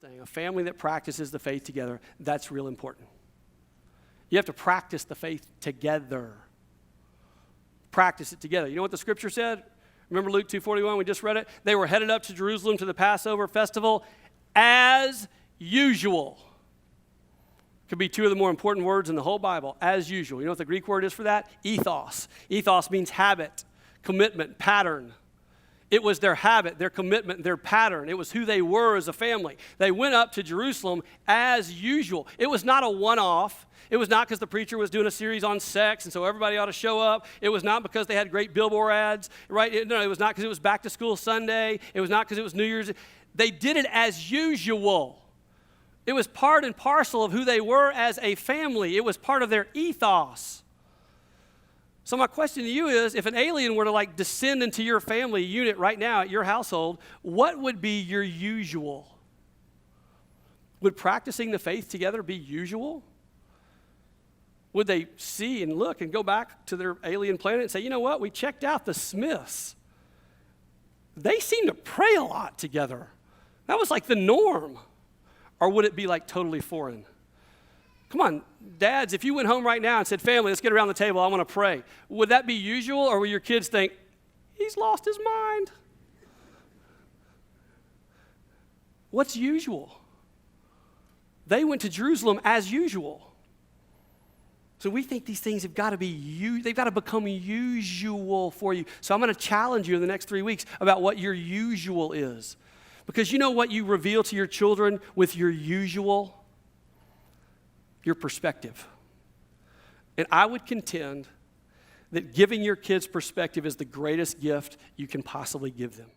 thing, a family that practices the faith together, that's real important. You have to practice the faith together. Practice it together. You know what the scripture said? Remember Luke 2:41, we just read it? They were headed up to Jerusalem to the Passover festival as usual. Could be two of the more important words in the whole Bible, as usual. You know what the Greek word is for that? Ethos. Ethos means habit, commitment, pattern. It was their habit, their commitment, their pattern. It was who they were as a family. They went up to Jerusalem as usual. It was not a one-off. It was not because the preacher was doing a series on sex and so everybody ought to show up. It was not because they had great billboard ads, right? No, it was not because it was back to school Sunday. It was not because it was New Year's. They did it as usual. It was part and parcel of who they were as a family. It was part of their ethos. So my question to you is, if an alien were to descend into your family unit right now at your household, what would be your usual? Would practicing the faith together be usual? Would they see and look and go back to their alien planet and say, you know what, we checked out the Smiths. They seem to pray a lot together. That was the norm. Or would it be totally foreign? Come on, dads, if you went home right now and said, family, let's get around the table, I want to pray. Would that be usual, or would your kids think, he's lost his mind? What's usual? They went to Jerusalem as usual. So we think these things have got to be, they've got to become usual for you. So I'm going to challenge you in the next 3 weeks about what your usual is. Because you know what you reveal to your children with your usual? Your perspective. And I would contend that giving your kids perspective is the greatest gift you can possibly give them.